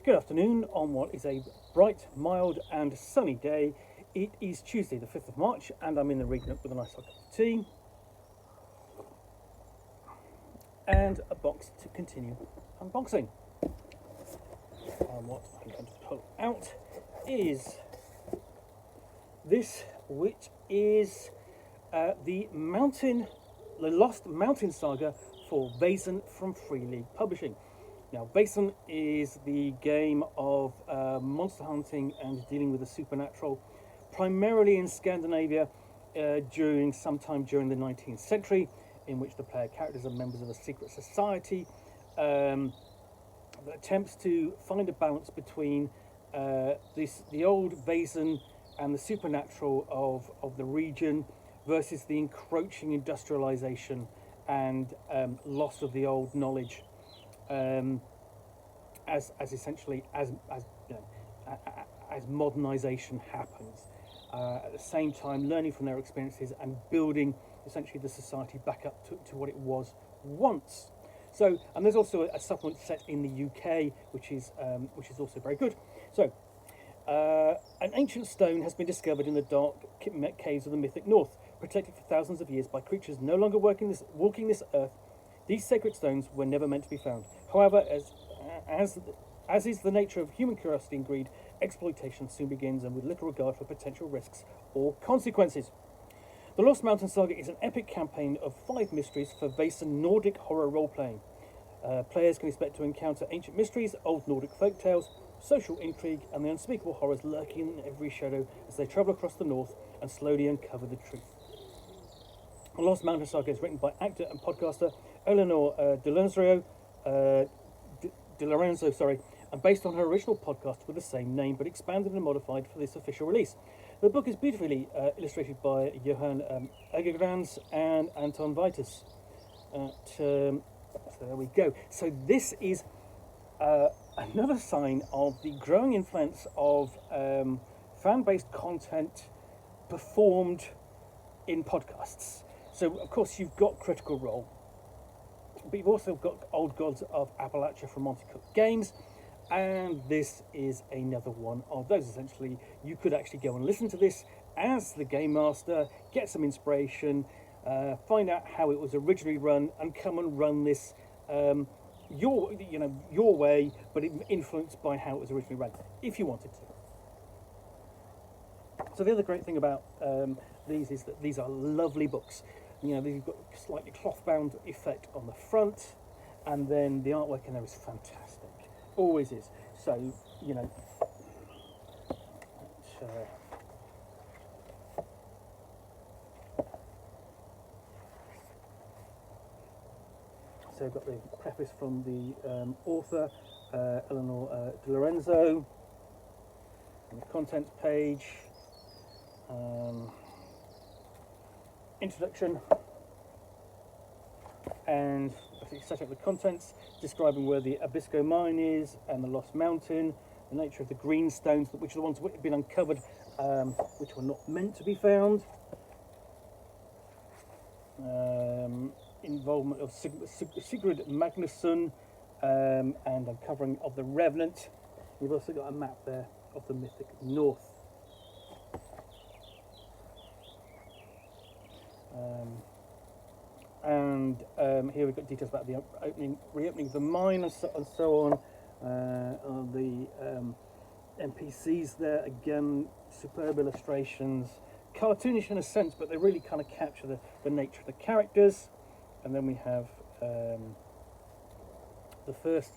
Good afternoon on what is a bright, mild and sunny day. It is Tuesday the 5th of March and I'm in the reading nook with a nice hot cup of tea and a box to continue unboxing. And what I'm going to pull out is this, which is the Lost Mountain Saga for Vaesen from Free League Publishing. Now, Vaesen is the game of monster hunting and dealing with the supernatural, primarily in Scandinavia sometime during the 19th century, in which the player characters are members of a secret society that attempts to find a balance between the old Vaesen and the supernatural of the region versus the encroaching industrialization and loss of the old knowledge. As modernization happens, at the same time learning from their experiences and building essentially the society back up to what it was once. So, and there's also a supplement set in the UK, which is also very good. So, an ancient stone has been discovered in the dark caves of the mythic north, protected for thousands of years by creatures no longer walking this earth. These sacred stones were never meant to be found. However, as is the nature of human curiosity and greed, exploitation soon begins, and with little regard for potential risks or consequences. The Lost Mountain Saga is an epic campaign of 5 mysteries for Vaesen Nordic Horror Roleplaying. Players can expect to encounter ancient mysteries, old Nordic folk tales, social intrigue, and the unspeakable horrors lurking in every shadow as they travel across the north and slowly uncover the truth. The Lost Mountain Saga is written by actor and podcaster Eleanor De Lorenzo, and based on her original podcast with the same name, but expanded and modified for this official release. The book is beautifully illustrated by Johan Egergrans and Anton Vitus. So there we go. So this is another sign of the growing influence of fan-based content performed in podcasts. So, of course, you've got Critical Role, but you've also got Old Gods of Appalachia from Monty Cook Games, and this is another one of those. Essentially, you could actually go and listen to this as the game master, get some inspiration, find out how it was originally run, and come and run this your way, but influenced by how it was originally run, if you wanted to. So the other great thing about these is that these are lovely books. They've got a slightly cloth-bound effect on the front, and then the artwork in there is fantastic. Always is. So, so I've got the preface from the author, Eleanor De Lorenzo, and the contents page. Introduction, and set up the contents, describing where the Abisko mine is and the Lost Mountain, the nature of the green stones, which are the ones that have been uncovered, which were not meant to be found, involvement of Sigrid Magnusson, and uncovering of the Revenant. You've also got a map there of the mythic north. Here we've got details about the reopening of the mine and so on. The NPCs there, again, superb illustrations, cartoonish in a sense, but they really kind of capture the nature of the characters. And then we have the first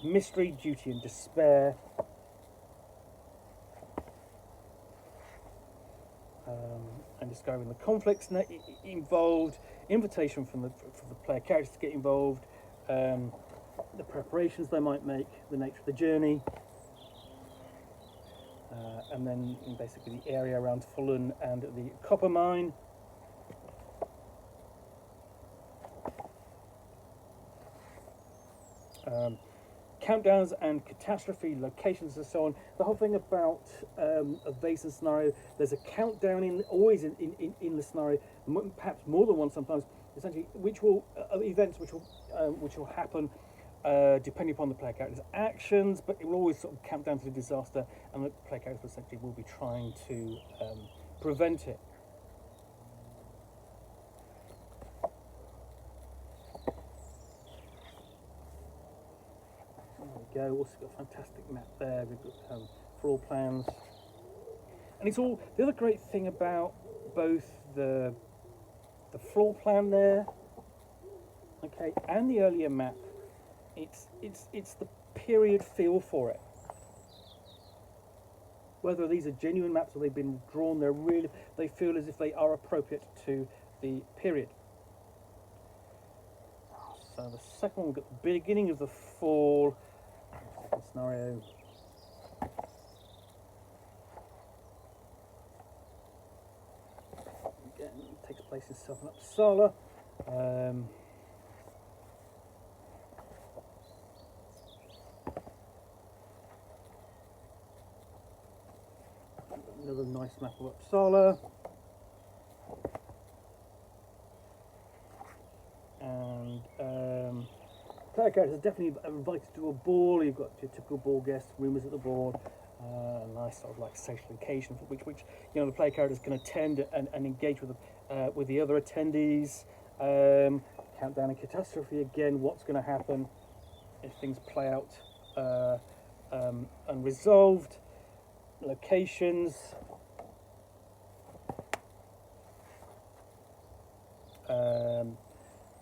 mystery, duty and despair. And describing the conflicts involved, invitation from the player characters to get involved, the preparations they might make, the nature of the journey, and then basically the area around Fulham and the copper mine. Countdowns and catastrophe locations and so on. The whole thing about a Vaesen scenario, there's a countdown always in the scenario, perhaps more than one sometimes, essentially, which will events which will happen depending upon the player character's actions, but it will always sort of camp down to the disaster, and the player character essentially will be trying to prevent it. There we go. Also got a fantastic map there. We've got floor plans, and it's all the other great thing about both the floor plan there, okay, and the earlier map. It's the period feel for it. Whether these are genuine maps or they've been drawn, they feel as if they are appropriate to the period. So the second one, we've got the beginning of the fall. Second scenario. Again, it takes place in southern Uppsala. Another nice map of Uppsala. And player characters are definitely invited to a ball. You've got your typical ball guests, rumours at the ball, a nice sort of like social occasion for which you know the player characters can attend and engage with the other attendees. Countdown and catastrophe again. What's going to happen if things play out unresolved? Locations.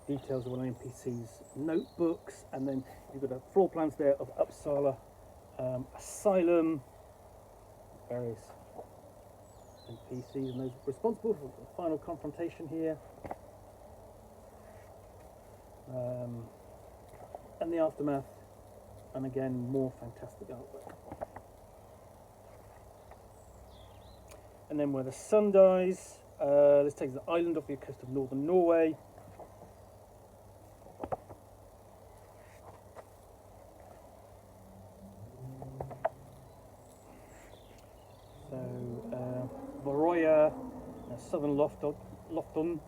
Details of one NPC's notebooks, and then you've got floor plans there of Uppsala Asylum, various NPCs and those responsible for the final confrontation here, and the aftermath, and again more fantastic artwork. And then where the sun dies, this takes an island off the coast of northern Norway. So, Varøya, southern Lofton,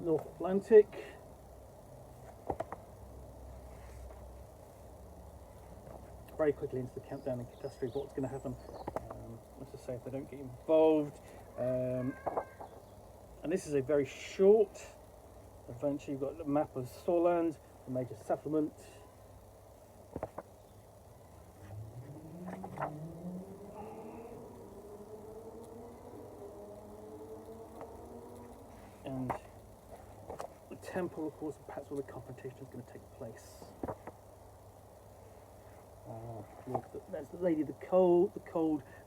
North Atlantic. Very quickly into the countdown and catastrophe of what's going to happen. Let's just say if they don't get involved. And this is a very short adventure. You've got the map of Sorland, the major settlement. And the temple, of course, perhaps where the confrontation is going to take place. There's the lady, the cold,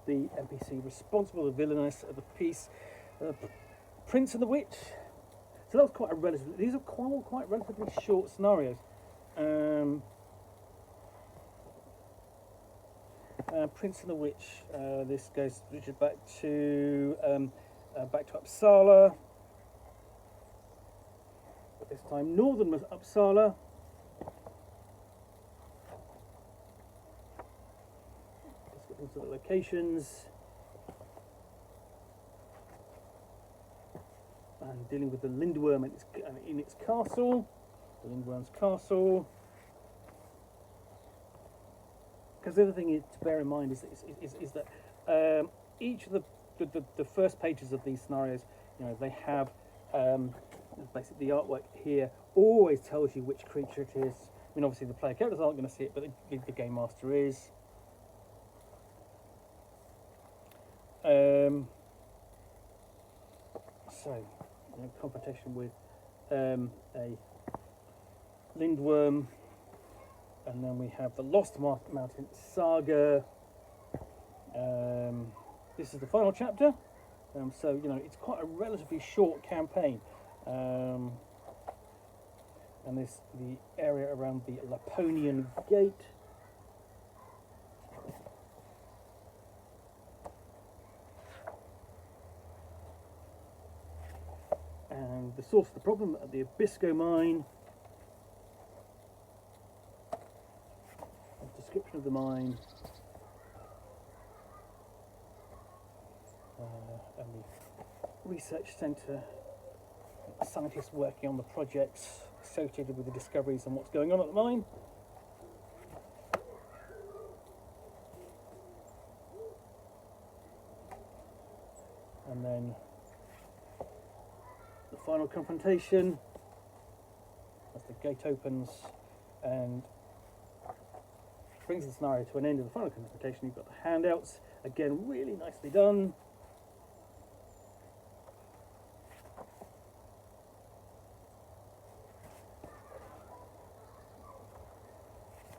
the NPC responsible, the villainess of the piece, Prince and the Witch. So that was quite a relatively. These are quite relatively short scenarios. Prince and the Witch. This goes back to Uppsala. But this time, northern Uppsala. Into the locations and dealing with the Lindworm in its castle, the Lindworm's castle. Because the other thing to bear in mind is that each of the first pages of these scenarios, you know, they have basically the artwork here always tells you which creature it is. I mean, obviously the player characters aren't going to see it, but the game master is. So, confrontation with a Lindworm, and then we have the Lost Mountain Saga. This is the final chapter, so you know it's quite a relatively short campaign, and the area around the Laponian Gate. And the source of the problem at the Abisko mine. A description of the mine. And the research centre. Scientists working on the projects associated with the discoveries and what's going on at the mine. final confrontation. As the gate opens and brings the scenario to an end of the final confrontation, you've got the handouts. Again, really nicely done.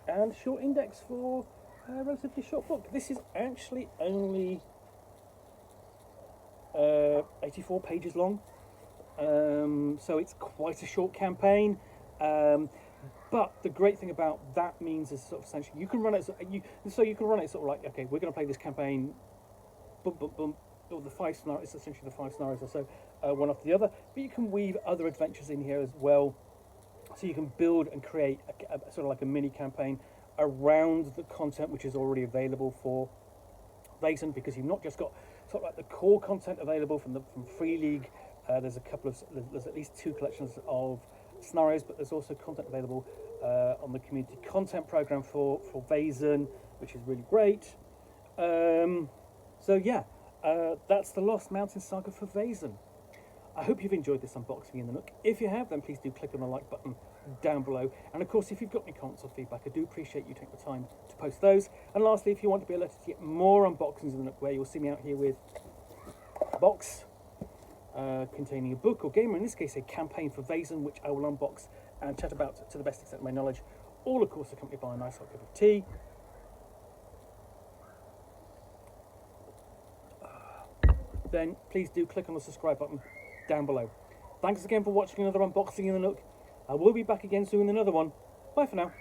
And short index for a relatively short book. This is actually only 84 pages long, so it's quite a short campaign. But the great thing about that means is sort of essentially you can run it. So you can run it sort of like, okay, we're going to play this campaign. Boom, boom, boom. Or the 5 scenarios. It's essentially the 5 scenarios or so, one after the other. But you can weave other adventures in here as well. So you can build and create a sort of like a mini campaign around the content which is already available for Vaesen, because you've not just got sort of like the core content available from Free League. There's at least 2 collections of scenarios, but there's also content available on the community content program for Vaesen, which is really great. So yeah, that's the Lost Mountain Saga for Vaesen. I hope you've enjoyed this unboxing in the Nook. If you have, then please do click on the like button down below. And of course, if you've got any comments or feedback, I do appreciate you taking the time to post those. And lastly, if you want to be alerted to get more unboxings in the Nook, where you'll see me out here with a box containing a book or game, or in this case, a campaign for Vaesen, which I will unbox and chat about to the best extent of my knowledge, all of course accompanied by a nice hot cup of tea. Then please do click on the subscribe button down below. Thanks again for watching another unboxing in the Nook. I will be back again soon with another one. Bye for now.